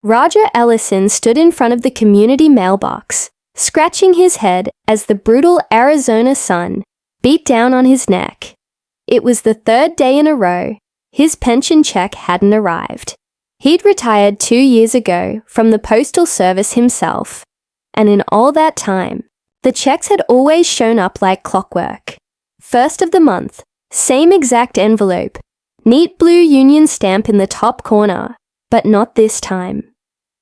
Roger Ellison stood in front of the community mailbox, scratching his head as the brutal Arizona sun beat down on his neck. It was the third day in a row his pension check hadn't arrived. He'd retired 2 years ago from the Postal Service himself, and in all that time, the checks had always shown up like clockwork. First of the month, same exact envelope, neat blue union stamp in the top corner, but not this time.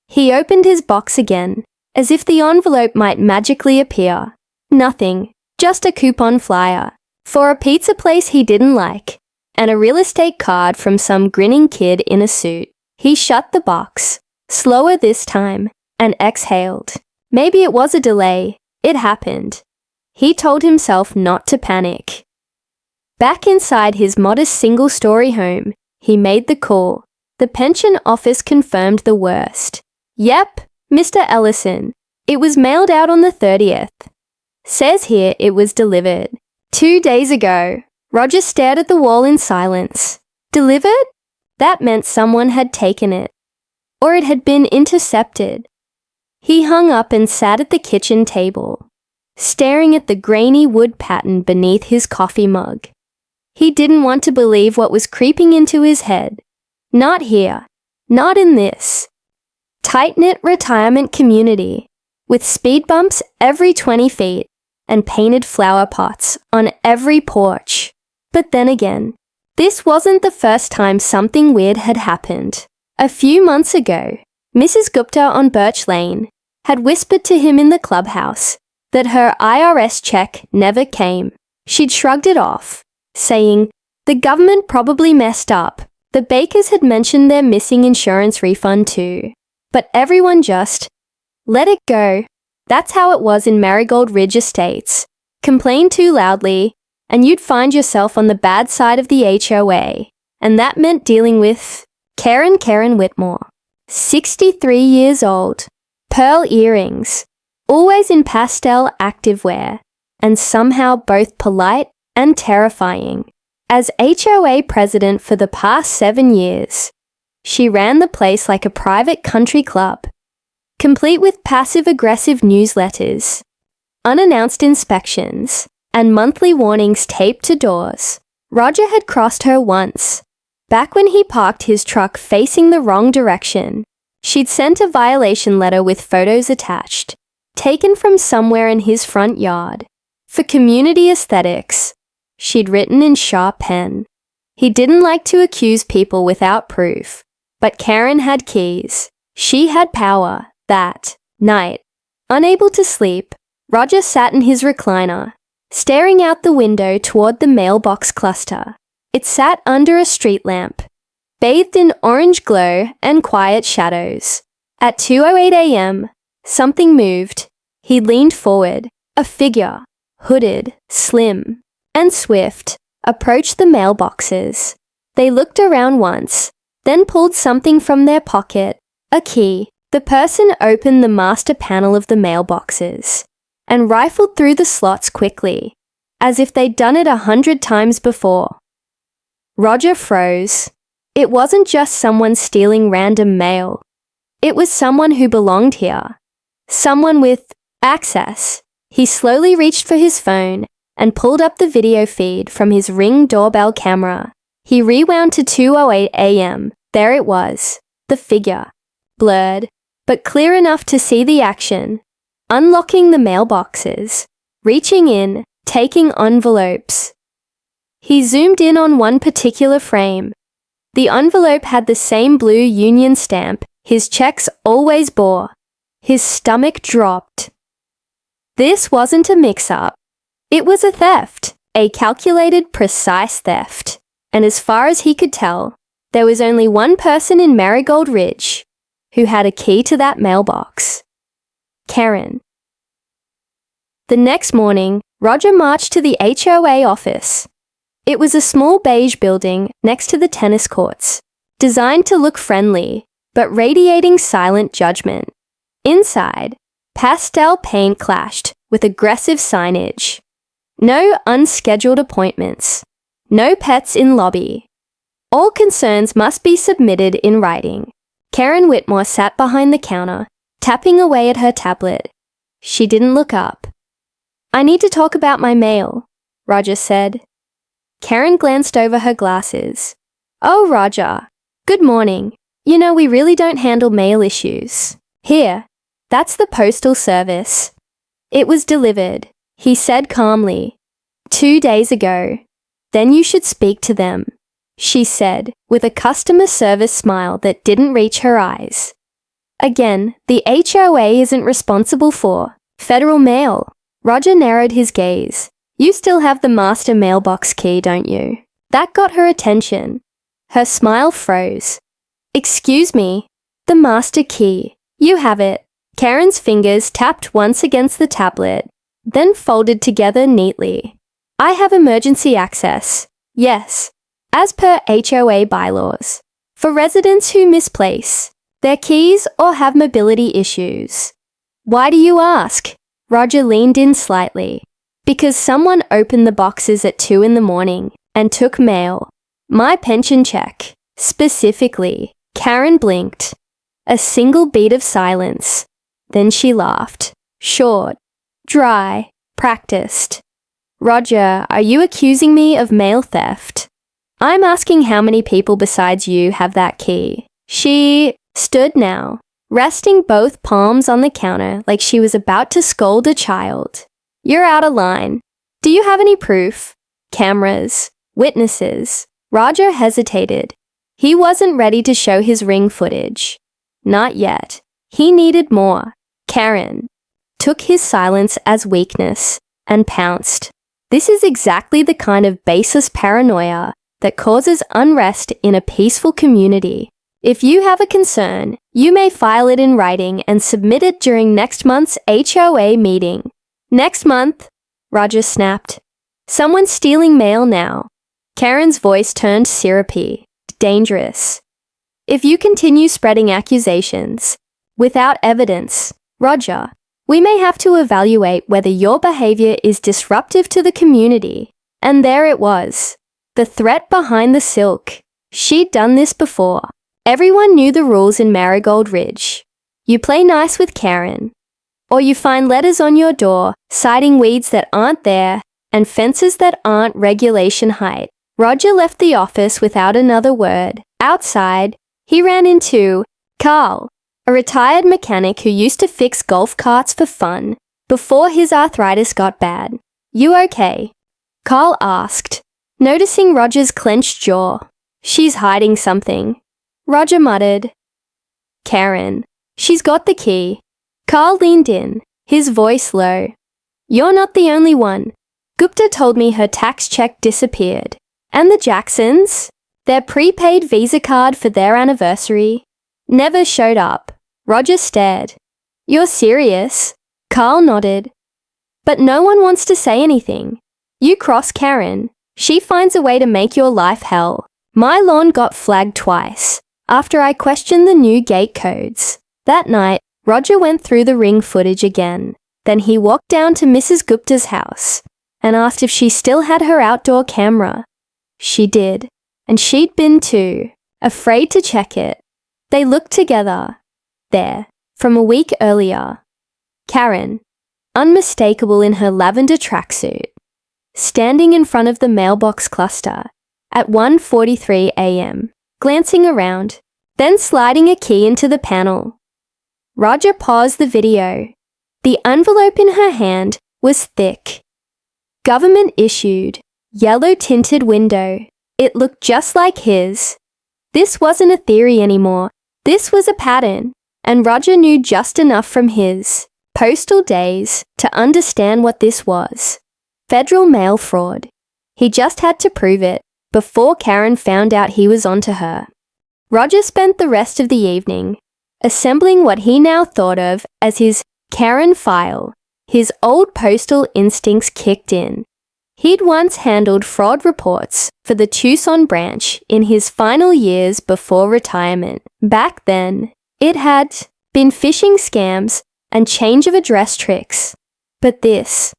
He opened his box again, as if the envelope might magically appear. Nothing, just a coupon flyer for a pizza place he didn't like, and a real estate card from some grinning kid in a suit. He shut the box, slower this time, and exhaled. Maybe it was a delay. It happened. He told himself not to panic. Back inside his modest single-story home, he made the call. The pension office confirmed the worst. Yep, Mr. Ellison. It was mailed out on the 30th. Says here it was delivered 2 days ago. Roger stared at the wall in silence. Delivered? That meant someone had taken it. Or it had been intercepted. He hung up and sat at the kitchen table, staring at the grainy wood pattern beneath his coffee mug. He didn't want to believe what was creeping into his head. Not here. Not in this tight-knit retirement community, with speed bumps every 20 feet and painted flower pots on every porch. But then again, this wasn't the first time something weird had happened. A few months ago, Mrs. Gupta on Birch Lane had whispered to him in the clubhouse that her IRS check never came. She'd shrugged it off, saying, "The government probably messed up. The Bakers had mentioned their missing insurance refund too." But everyone just let it go. That's how it was in Marigold Ridge Estates. Complain too loudly, and you'd find yourself on the bad side of the HOA. And that meant dealing with Karen Whitmore, 63 years old, pearl earrings, always in pastel activewear, and somehow both polite and terrifying. As HOA president for the past 7 years, she ran the place like a private country club, complete with passive-aggressive newsletters, unannounced inspections, and monthly warnings taped to doors. Roger had crossed her once, back when he parked his truck facing the wrong direction. She'd sent a violation letter with photos attached, taken from somewhere in his front yard. For community aesthetics, she'd written in sharp pen. He didn't like to accuse people without proof, but Karen had keys. She had power. That night, unable to sleep, Roger sat in his recliner, staring out the window toward the mailbox cluster. It sat under a street lamp, bathed in orange glow and quiet shadows. At 2:08 a.m., something moved. He leaned forward. A figure, hooded, slim, and swift, approached the mailboxes. They looked around once, then pulled something from their pocket, a key. The person opened the master panel of the mailboxes and rifled through the slots quickly, as if they'd done it 100 times before. Roger froze. It wasn't just someone stealing random mail. It was someone who belonged here. Someone with access. He slowly reached for his phone and pulled up the video feed from his Ring doorbell camera. He rewound to 2:08 a.m. There it was, the figure, blurred, but clear enough to see the action, unlocking the mailboxes, reaching in, taking envelopes. He zoomed in on one particular frame. The envelope had the same blue union stamp his checks always bore. His stomach dropped. This wasn't a mix-up. It was a theft, a calculated, precise theft. And as far as he could tell, there was only one person in Marigold Ridge who had a key to that mailbox. Karen. The next morning, Roger marched to the HOA office. It was a small beige building next to the tennis courts, designed to look friendly, but radiating silent judgment. Inside, pastel paint clashed with aggressive signage. No unscheduled appointments. No pets in lobby. All concerns must be submitted in writing. Karen Whitmore sat behind the counter, tapping away at her tablet. She didn't look up. "I need to talk about my mail," Roger said. Karen glanced over her glasses. "Oh, Roger. Good morning. You know, we really don't handle mail issues. Here, that's the postal service." "It was delivered," he said calmly, 2 days ago. "Then you should speak to them," she said, with a customer service smile that didn't reach her eyes. "Again, the HOA isn't responsible for federal mail." Roger narrowed his gaze. "You still have the master mailbox key, don't you?" That got her attention. Her smile froze. "Excuse me, the master key. You have it." Karen's fingers tapped once against the tablet, then folded together neatly. "I have emergency access. Yes, as per HOA bylaws, for residents who misplace their keys or have mobility issues." "Why do you ask?" Roger leaned in slightly. "Because someone opened the boxes at 2 in the morning and took mail. My pension check, specifically." Karen blinked. A single beat of silence. Then she laughed. Short, dry, practiced. "Roger, are you accusing me of mail theft?" "I'm asking how many people besides you have that key." She stood now, resting both palms on the counter like she was about to scold a child. "You're out of line. Do you have any proof? Cameras? Witnesses?" Roger hesitated. He wasn't ready to show his ring footage. Not yet. He needed more. Karen took his silence as weakness and pounced. This is exactly the kind of baseless paranoia that causes unrest in a peaceful community. If you have a concern, you may file it in writing and submit it during next month's HOA meeting. "Next month," Roger snapped. "Someone's stealing mail now." Karen's voice turned syrupy, dangerous. "If you continue spreading accusations without evidence, Roger, we may have to evaluate whether your behavior is disruptive to the community." And there it was. The threat behind the silk. She'd done this before. Everyone knew the rules in Marigold Ridge. You play nice with Karen, or you find letters on your door citing weeds that aren't there and fences that aren't regulation height. Roger left the office without another word. Outside, he ran into Carl, a retired mechanic who used to fix golf carts for fun before his arthritis got bad. "You okay?" Carl asked, noticing Roger's clenched jaw. "She's hiding something," Roger muttered. "Karen. She's got the key." Carl leaned in, his voice low. "You're not the only one. Gupta told me her tax check disappeared. And the Jacksons? Their prepaid Visa card for their anniversary never showed up." Roger stared. "You're serious?" Carl nodded. "But no one wants to say anything. You cross Karen, she finds a way to make your life hell. My lawn got flagged twice after I questioned the new gate codes." That night, Roger went through the ring footage again. Then he walked down to Mrs. Gupta's house and asked if she still had her outdoor camera. She did, and she'd been too, afraid to check it. They looked together, there, from a week earlier. Karen, unmistakable in her lavender tracksuit, standing in front of the mailbox cluster at 1:43 a.m., glancing around, then sliding a key into the panel. Roger paused the video. The envelope in her hand was thick. Government issued, yellow-tinted window. It looked just like his. This wasn't a theory anymore. This was a pattern, and Roger knew just enough from his postal days to understand what this was. Federal mail fraud. He just had to prove it before Karen found out he was onto her. Roger spent the rest of the evening assembling what he now thought of as his Karen file. His old postal instincts kicked in. He'd once handled fraud reports for the Tucson branch in his final years before retirement. Back then, it had been phishing scams and change of address tricks. But this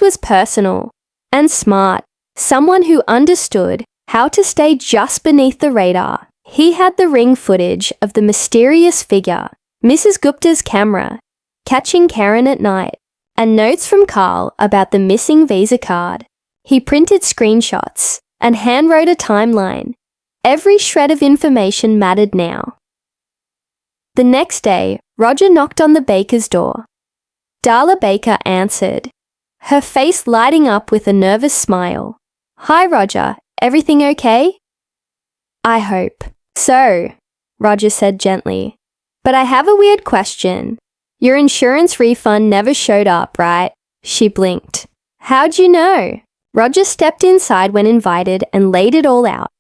was personal and smart. Someone who understood how to stay just beneath the radar. He had the ring footage of the mysterious figure, Mrs. Gupta's camera, catching Karen at night, and notes from Carl about the missing Visa card. He printed screenshots and handwrote a timeline. Every shred of information mattered now. The next day, Roger knocked on the baker's door. Darla Baker answered, her face lighting up with a nervous smile. "Hi, Roger. Everything okay?" "I hope so," Roger said gently. "But I have a weird question. Your insurance refund never showed up, right?" She blinked. "How'd you know?" Roger stepped inside when invited and laid it all out.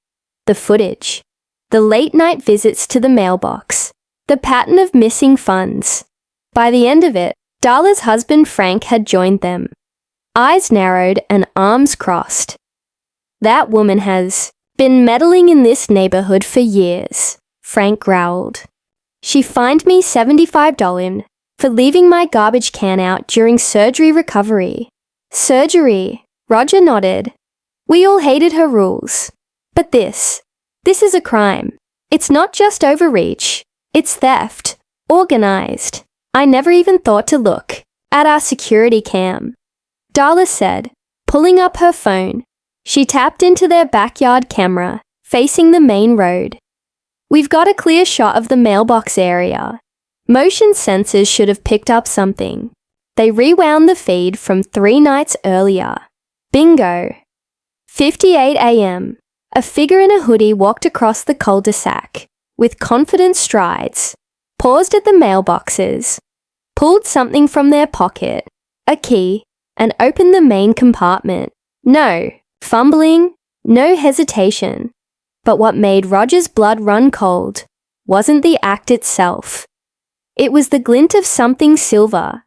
The footage. The late-night visits to the mailbox. The pattern of missing funds. By the end of it, Darla's husband Frank had joined them. Eyes narrowed and arms crossed. "That woman has been meddling in this neighborhood for years," Frank growled. "She fined me $75 for leaving my garbage can out during surgery recovery." "Surgery," Roger nodded. "We all hated her rules. But this is a crime. It's not just overreach. It's theft. Organized. I never even thought to look at our security cam." Darla said, pulling up her phone. She tapped into their backyard camera, facing the main road. "We've got a clear shot of the mailbox area. Motion sensors should have picked up something." They rewound the feed from 3 nights earlier. Bingo. 5:58 a.m. A figure in a hoodie walked across the cul-de-sac, with confident strides, paused at the mailboxes, pulled something from their pocket, a key, and opened the main compartment. No fumbling, no hesitation. But what made Roger's blood run cold wasn't the act itself. It was the glint of something silver.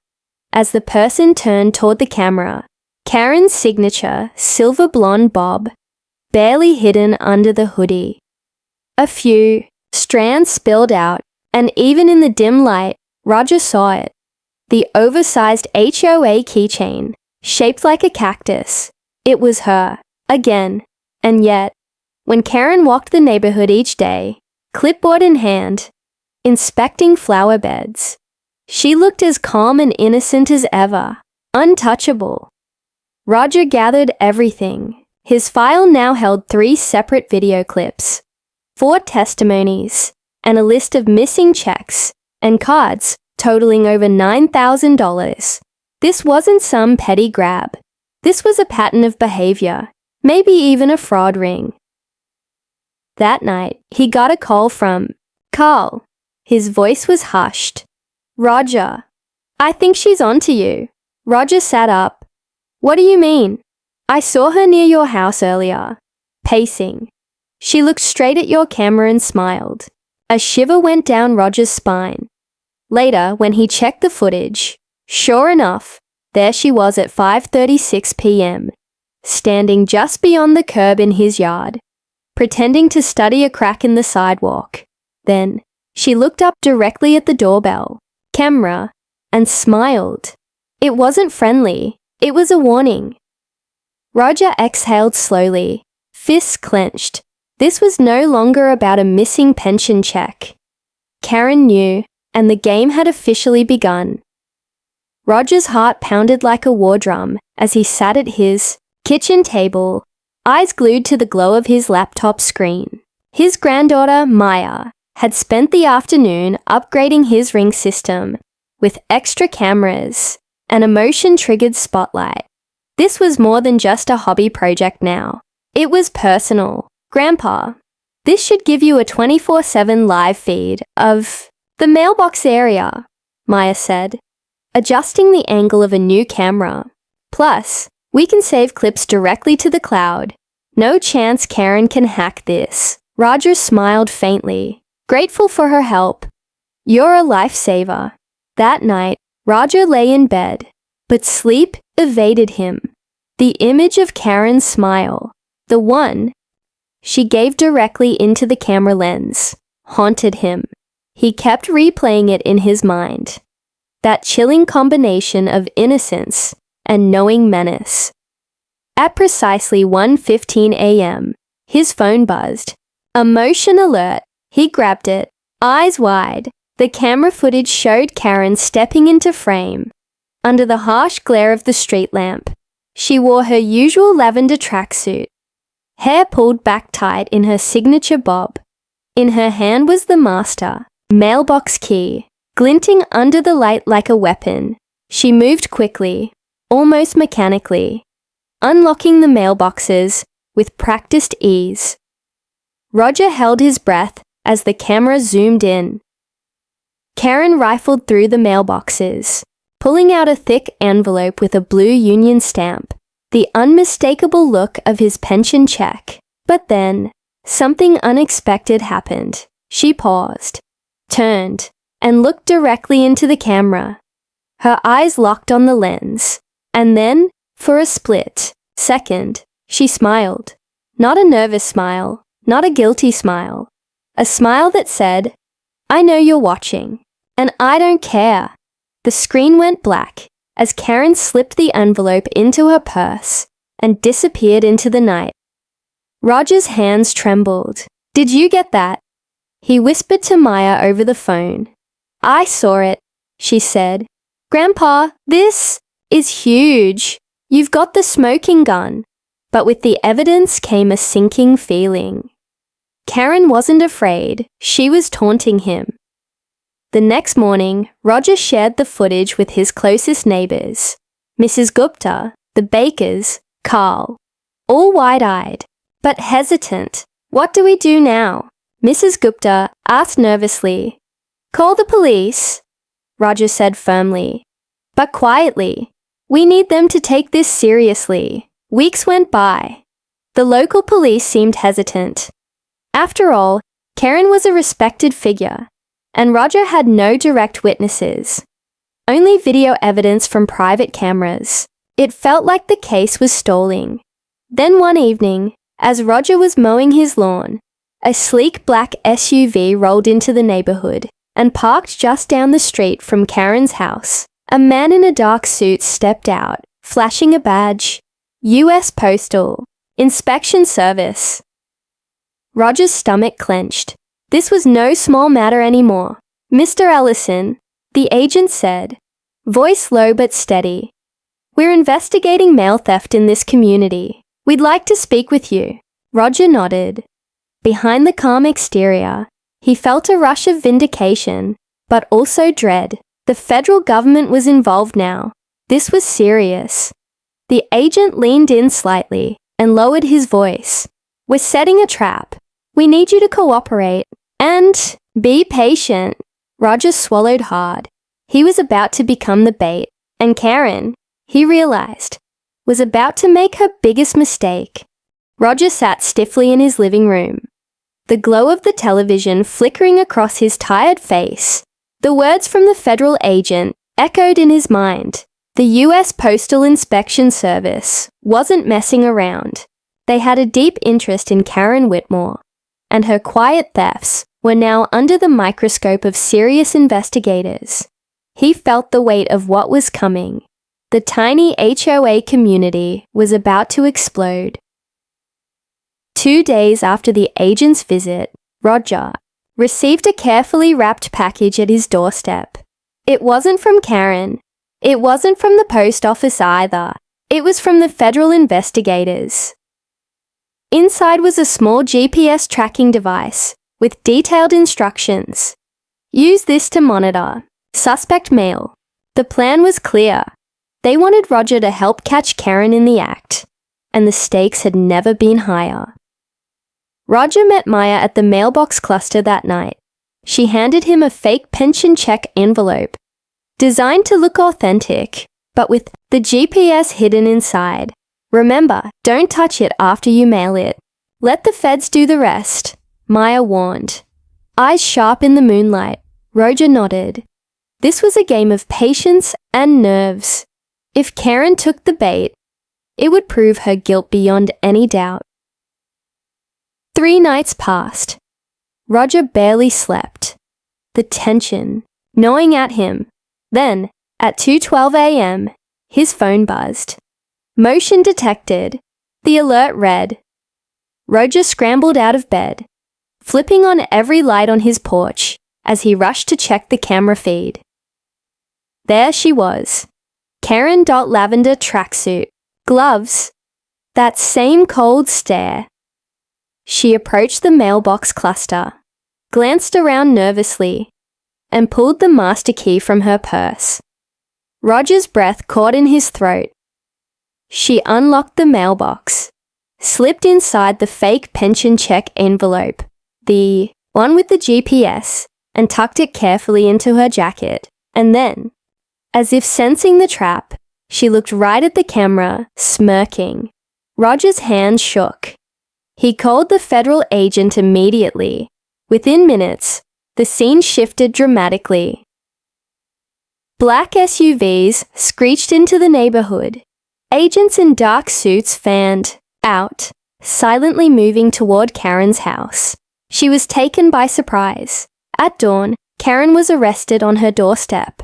As the person turned toward the camera, Karen's signature silver blonde bob, barely hidden under the hoodie. A few strands spilled out, and even in the dim light, Roger saw it. The oversized HOA keychain, shaped like a cactus. It was her, again. And yet, when Karen walked the neighborhood each day, clipboard in hand, inspecting flower beds, she looked as calm and innocent as ever, untouchable. Roger gathered everything. His file now held 3 separate video clips, 4 testimonies, and a list of missing checks and cards totaling over $9,000. This wasn't some petty grab. This was a pattern of behavior, maybe even a fraud ring. That night, he got a call from Carl. His voice was hushed. "Roger, I think she's onto you." Roger sat up. "What do you mean?" "I saw her near your house earlier, pacing. She looked straight at your camera and smiled." A shiver went down Roger's spine. Later, when he checked the footage, sure enough, there she was at 5:36 p.m., standing just beyond the curb in his yard, pretending to study a crack in the sidewalk. Then, she looked up directly at the doorbell, camera, and smiled. It wasn't friendly. It was a warning. Roger exhaled slowly, fists clenched. This was no longer about a missing pension check. Karen knew, and the game had officially begun. Roger's heart pounded like a war drum as he sat at his kitchen table, eyes glued to the glow of his laptop screen. His granddaughter, Maya, had spent the afternoon upgrading his ring system with extra cameras and a motion-triggered spotlight. This was more than just a hobby project now. It was personal. "Grandpa, this should give you a 24/7 live feed of the mailbox area," Maya said, adjusting the angle of a new camera. "Plus, we can save clips directly to the cloud. No chance Karen can hack this." Roger smiled faintly, grateful for her help. "You're a lifesaver." That night, Roger lay in bed, but sleep evaded him. The image of Karen's smile, the one she gave directly into the camera lens, haunted him. He kept replaying it in his mind. That chilling combination of innocence and knowing menace. At precisely 1:15 a.m., his phone buzzed. A motion alert He grabbed it, eyes wide. The camera footage showed Karen stepping into frame. Under the harsh glare of the street lamp, she wore her usual lavender tracksuit, hair pulled back tight in her signature bob. In her hand was the master mailbox key, glinting under the light like a weapon. She moved quickly, almost mechanically, unlocking the mailboxes with practiced ease. Roger held his breath as the camera zoomed in. Karen rifled through the mailboxes, pulling out a thick envelope with a blue union stamp, the unmistakable look of his pension check. But then, something unexpected happened. She paused, turned, and looked directly into the camera. Her eyes locked on the lens, and then, for a split second, she smiled. Not a nervous smile, not a guilty smile. A smile that said, "I know you're watching, and I don't care." The screen went black as Karen slipped the envelope into her purse and disappeared into the night. Roger's hands trembled. "Did you get that?" He whispered to Maya over the phone. "I saw it," she said. "Grandpa, this is huge. You've got the smoking gun." But with the evidence came a sinking feeling. Karen wasn't afraid. She was taunting him. The next morning, Roger shared the footage with his closest neighbors, Mrs. Gupta, the Bakers, Carl, all wide-eyed, but hesitant. "What do we do now?" Mrs. Gupta asked nervously. "Call the police," Roger said firmly, but quietly. "We need them to take this seriously." Weeks went by. The local police seemed hesitant. After all, Karen was a respected figure, and Roger had no direct witnesses. Only video evidence from private cameras. It felt like the case was stalling. Then one evening, as Roger was mowing his lawn, a sleek black SUV rolled into the neighborhood and parked just down the street from Karen's house. A man in a dark suit stepped out, flashing a badge. U.S. Postal Inspection Service. Roger's stomach clenched. This was no small matter anymore. "Mr. Ellison," the agent said, voice low but steady. "We're investigating mail theft in this community. We'd like to speak with you." Roger nodded. Behind the calm exterior, he felt a rush of vindication, but also dread. The federal government was involved now. This was serious. The agent leaned in slightly and lowered his voice. "We're setting a trap. We need you to cooperate. And be patient." Roger swallowed hard. He was about to become the bait, and Karen, he realized, was about to make her biggest mistake. Roger sat stiffly in his living room, the glow of the television flickering across his tired face. The words from the federal agent echoed in his mind. The U.S. Postal Inspection Service wasn't messing around. They had a deep interest in Karen Whitmore, and her quiet thefts were now under the microscope of serious investigators. He felt the weight of what was coming. The tiny HOA community was about to explode. 2 days after the agent's visit, Roger received a carefully wrapped package at his doorstep. It wasn't from Karen. It wasn't from the post office either. It was from the federal investigators. Inside was a small GPS tracking device with detailed instructions. Use this to monitor suspect mail. The plan was clear. They wanted Roger to help catch Karen in the act, and the stakes had never been higher. Roger met Maya at the mailbox cluster that night. She handed him a fake pension check envelope, designed to look authentic, but with the GPS hidden inside. "Remember, don't touch it after you mail it. Let the feds do the rest," Maya warned. Eyes sharp in the moonlight, Roger nodded. This was a game of patience and nerves. If Karen took the bait, it would prove her guilt beyond any doubt. 3 nights passed. Roger barely slept. The tension gnawing at him. Then, at 2:12 a.m., his phone buzzed. Motion detected. The alert read. Roger scrambled out of bed. flipping on every light on his porch as he rushed to check the camera feed. There she was. Karen Lavender tracksuit, gloves, that same cold stare. She approached the mailbox cluster, glanced around nervously, and pulled the master key from her purse. Roger's breath caught in his throat. She unlocked the mailbox, slipped inside the fake pension check envelope, the one with the GPS, and tucked it carefully into her jacket, and then, as if sensing the trap, she looked right at the camera, smirking. Roger's hands shook. He called the federal agent immediately. Within minutes, the scene shifted dramatically. Black SUVs screeched into the neighborhood. Agents in dark suits fanned out, silently moving toward Karen's house. She was taken by surprise. At dawn, Karen was arrested on her doorstep.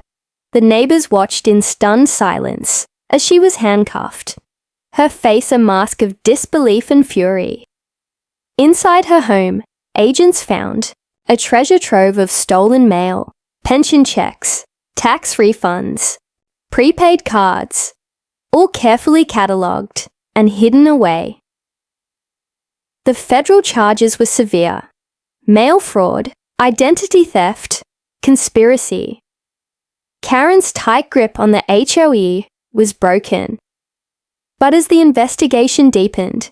The neighbors watched in stunned silence as she was handcuffed, her face a mask of disbelief and fury. Inside her home, agents found a treasure trove of stolen mail, pension checks, tax refunds, prepaid cards, all carefully catalogued and hidden away. The federal charges were severe: mail fraud, identity theft, conspiracy. Karen's tight grip on the HOA was broken. But as the investigation deepened,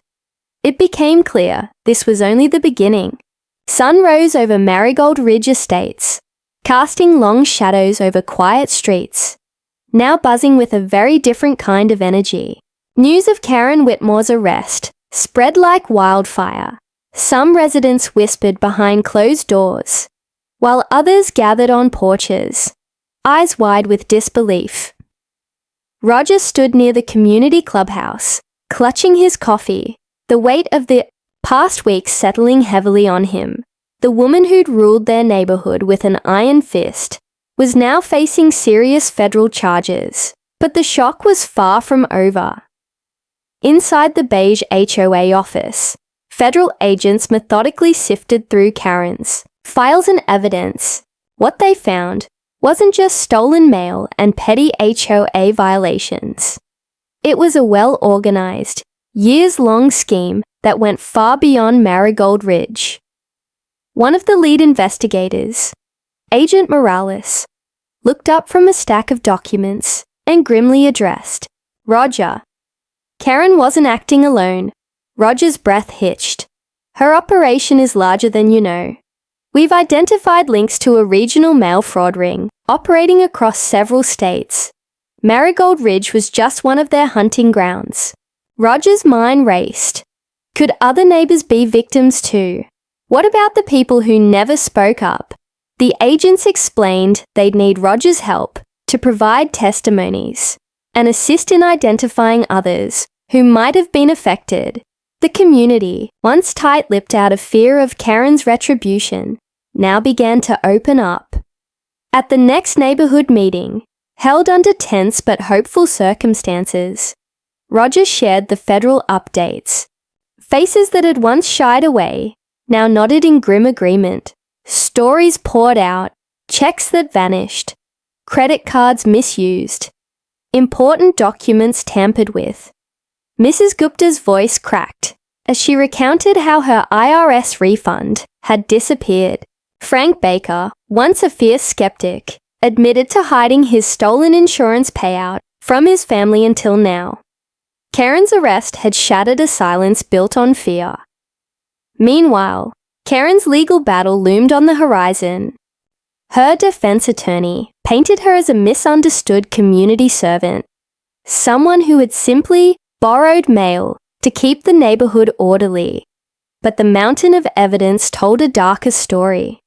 it became clear this was only the beginning. Sun rose over Marigold Ridge estates, casting long shadows over quiet streets, now buzzing with a very different kind of energy. News of Karen Whitmore's arrest spread like wildfire. Some residents whispered behind closed doors, while others gathered on porches, eyes wide with disbelief. Roger stood near the community clubhouse, clutching his coffee, the weight of the past weeks settling heavily on him. The woman who'd ruled their neighborhood with an iron fist was now facing serious federal charges, but the shock was far from over. Inside the beige HOA office, federal agents methodically sifted through Karen's files and evidence. What they found wasn't just stolen mail and petty HOA violations. It was a well-organized, years-long scheme that went far beyond Marigold Ridge. One of the lead investigators, Agent Morales, looked up from a stack of documents and grimly addressed, "Roger." Karen wasn't acting alone. Roger's breath hitched. "Her operation is larger than you know. We've identified links to a regional mail fraud ring operating across several states. Marigold Ridge was just one of their hunting grounds." Roger's mind raced. Could other neighbors be victims too? What about the people who never spoke up? The agents explained they'd need Roger's help to provide testimonies and assist in identifying others who might have been affected. The community, once tight-lipped out of fear of Karen's retribution, now began to open up. At the next neighborhood meeting, held under tense but hopeful circumstances, Roger shared the federal updates. Faces that had once shied away now nodded in grim agreement. Stories poured out, checks that vanished, credit cards misused, important documents tampered with. Mrs. Gupta's voice cracked as she recounted how her IRS refund had disappeared. Frank Baker, once a fierce skeptic, admitted to hiding his stolen insurance payout from his family until now. Karen's arrest had shattered a silence built on fear. Meanwhile, Karen's legal battle loomed on the horizon. Her defense attorney painted her as a misunderstood community servant, someone who had simply borrowed mail to keep the neighborhood orderly. But the mountain of evidence told a darker story.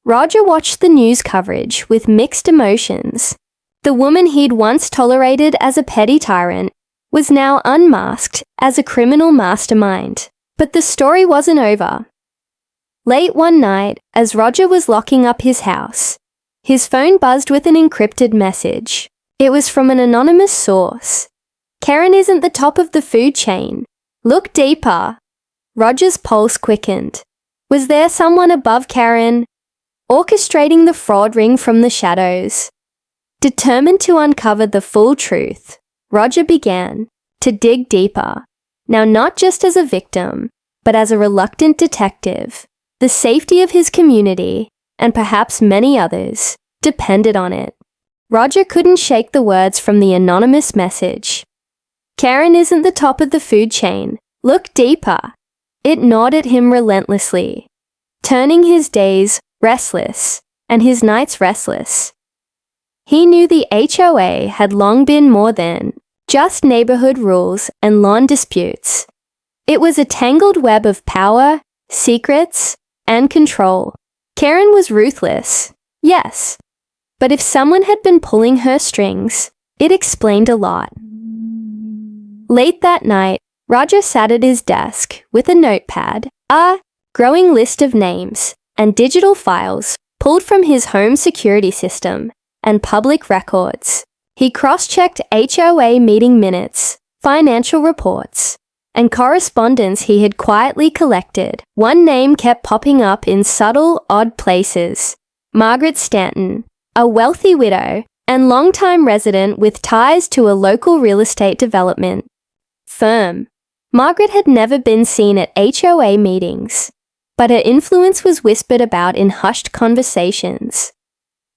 Roger watched the news coverage with mixed emotions. The woman he'd once tolerated as a petty tyrant was now unmasked as a criminal mastermind. But the story wasn't over. Late one night, as Roger was locking up his house, his phone buzzed with an encrypted message. It was from an anonymous source. "Karen isn't the top of the food chain. Look deeper." Roger's pulse quickened. Was there someone above Karen, orchestrating the fraud ring from the shadows? Determined to uncover the full truth, Roger began to dig deeper, now not just as a victim, but as a reluctant detective. The safety of his community, and perhaps many others, depended on it. Roger couldn't shake the words from the anonymous message. Karen isn't the top of the food chain. Look deeper. It gnawed at him relentlessly, turning his days restless and his nights restless. He knew the HOA had long been more than just neighborhood rules and lawn disputes. It was a tangled web of power, secrets, and control. Karen was ruthless, yes, but if someone had been pulling her strings, it explained a lot. Late that night, Roger sat at his desk with a notepad, a growing list of names, and digital files pulled from his home security system and public records. He cross-checked HOA meeting minutes, financial reports, and correspondence he had quietly collected. One name kept popping up in subtle, odd places. Margaret Stanton, a wealthy widow and longtime resident with ties to a local real estate development firm. Margaret had never been seen at HOA meetings, but her influence was whispered about in hushed conversations.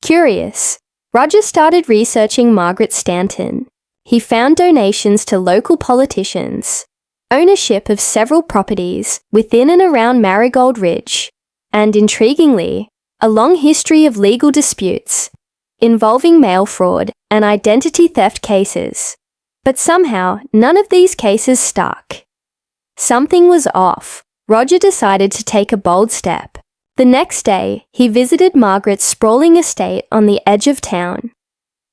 Curious, Roger started researching Margaret Stanton. He found donations to local politicians, ownership of several properties within and around Marigold Ridge, and intriguingly, a long history of legal disputes involving mail fraud and identity theft cases. But somehow, none of these cases stuck. Something was off. Roger decided to take a bold step. The next day, he visited Margaret's sprawling estate on the edge of town.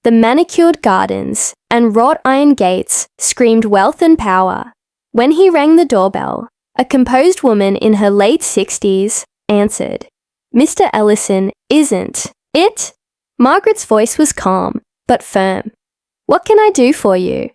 The manicured gardens and wrought iron gates screamed wealth and power. When he rang the doorbell, a composed woman in her late 60s answered. "Mr. Ellison isn't it?" Margaret's voice was calm, but firm. "What can I do for you?"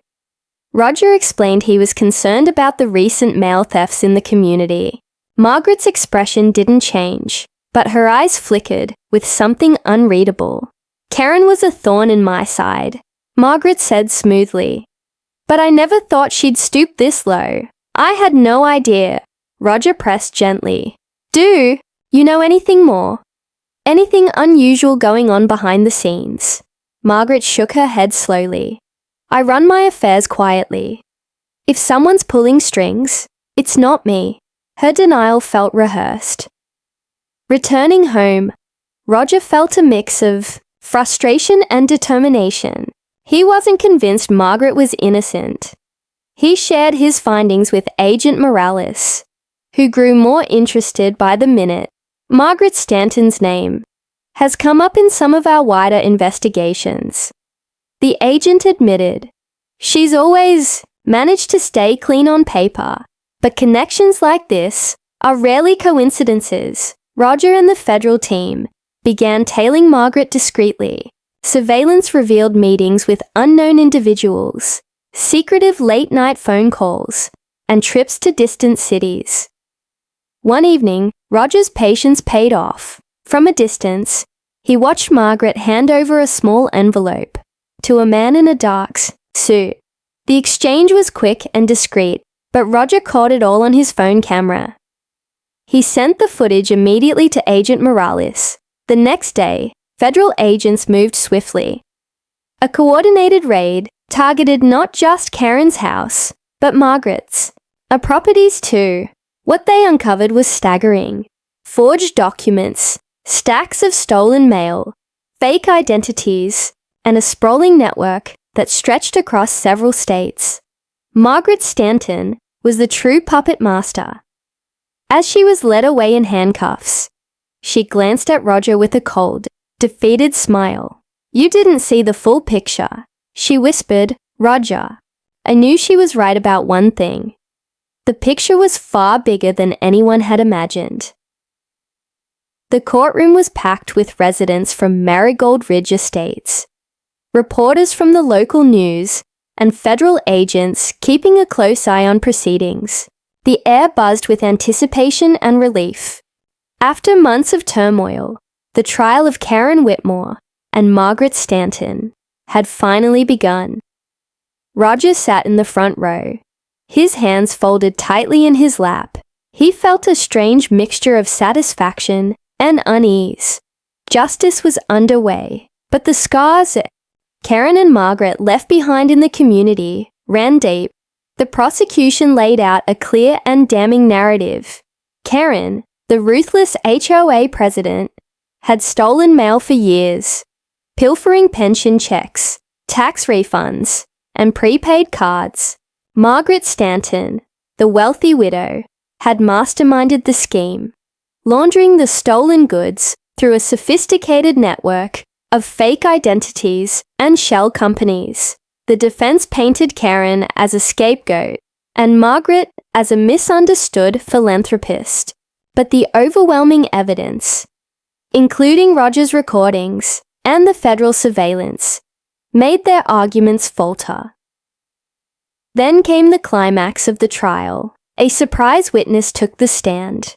Roger explained he was concerned about the recent mail thefts in the community. Margaret's expression didn't change, but her eyes flickered with something unreadable. "Karen was a thorn in my side," Margaret said smoothly. "But I never thought she'd stoop this low. I had no idea." Roger pressed gently. "Do you know anything more? Anything unusual going on behind the scenes?" Margaret shook her head slowly. "I run my affairs quietly. If someone's pulling strings, it's not me." Her denial felt rehearsed. Returning home, Roger felt a mix of frustration and determination. He wasn't convinced Margaret was innocent. He shared his findings with Agent Morales, who grew more interested by the minute. "Margaret Stanton's name has come up in some of our wider investigations," the agent admitted. "She's always managed to stay clean on paper, but connections like this are rarely coincidences." Roger and the federal team began tailing Margaret discreetly. Surveillance revealed meetings with unknown individuals, secretive late-night phone calls, and trips to distant cities. One evening, Roger's patience paid off. From a distance, he watched Margaret hand over a small envelope to a man in a dark suit. The exchange was quick and discreet, but Roger caught it all on his phone camera. He sent the footage immediately to Agent Morales. The next day, federal agents moved swiftly. A coordinated raid targeted not just Karen's house, but Margaret's. Her properties too. What they uncovered was staggering. Forged documents, stacks of stolen mail, fake identities, and a sprawling network that stretched across several states. Margaret Stanton was the true puppet master. As she was led away in handcuffs, she glanced at Roger with a cold, defeated smile. "You didn't see the full picture," she whispered. "Roger, I knew she was right about one thing. The picture was far bigger than anyone had imagined." The courtroom was packed with residents from Marigold Ridge Estates, reporters from the local news, and federal agents keeping a close eye on proceedings. The air buzzed with anticipation and relief. After months of turmoil, the trial of Karen Whitmore and Margaret Stanton had finally begun. Roger sat in the front row, his hands folded tightly in his lap. He felt a strange mixture of satisfaction and unease. Justice was underway, but the scars Karen and Margaret left behind in the community ran deep. The prosecution laid out a clear and damning narrative. Karen, the ruthless HOA president, had stolen mail for years, pilfering pension checks, tax refunds, and prepaid cards. Margaret Stanton, the wealthy widow, had masterminded the scheme, laundering the stolen goods through a sophisticated network of fake identities and shell companies. The defense painted Karen as a scapegoat and Margaret as a misunderstood philanthropist. But the overwhelming evidence, including Roger's recordings and the federal surveillance, made their arguments falter. Then came the climax of the trial. A surprise witness took the stand.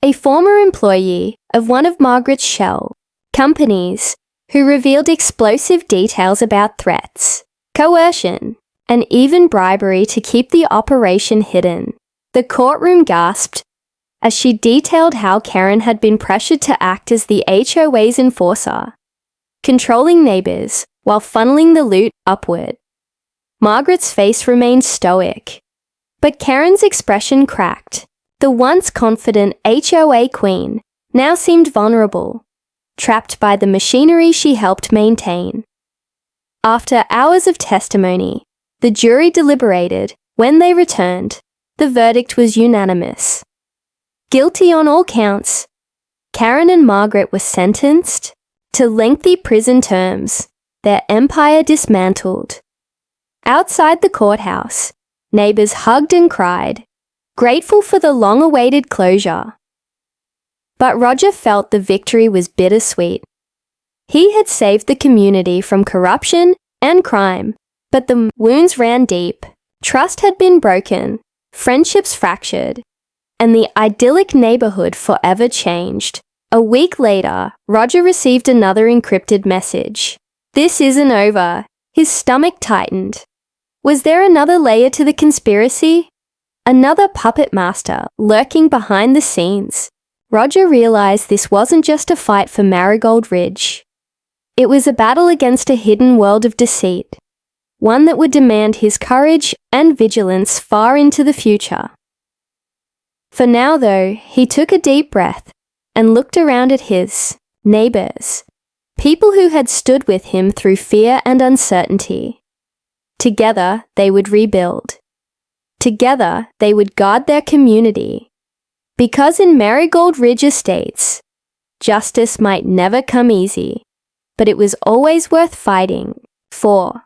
A former employee of one of Margaret's shell companies who revealed explosive details about threats, coercion, and even bribery to keep the operation hidden. The courtroom gasped as she detailed how Karen had been pressured to act as the HOA's enforcer, controlling neighbors while funneling the loot upward. Margaret's face remained stoic, but Karen's expression cracked. The once confident HOA queen now seemed vulnerable, trapped by the machinery she helped maintain. After hours of testimony, the jury deliberated. When they returned, the verdict was unanimous. Guilty on all counts, Karen and Margaret were sentenced to lengthy prison terms, their empire dismantled. Outside the courthouse, neighbors hugged and cried, grateful for the long-awaited closure. But Roger felt the victory was bittersweet. He had saved the community from corruption and crime, but the wounds ran deep. Trust had been broken, friendships fractured, and the idyllic neighborhood forever changed. A week later, Roger received another encrypted message. This isn't over. His stomach tightened. Was there another layer to the conspiracy? Another puppet master lurking behind the scenes? Roger realized this wasn't just a fight for Marigold Ridge. It was a battle against a hidden world of deceit, one that would demand his courage and vigilance far into the future. For now, though, he took a deep breath and looked around at his neighbors, people who had stood with him through fear and uncertainty. Together, they would rebuild. Together, they would guard their community. Because in Marigold Ridge Estates, justice might never come easy, but it was always worth fighting for.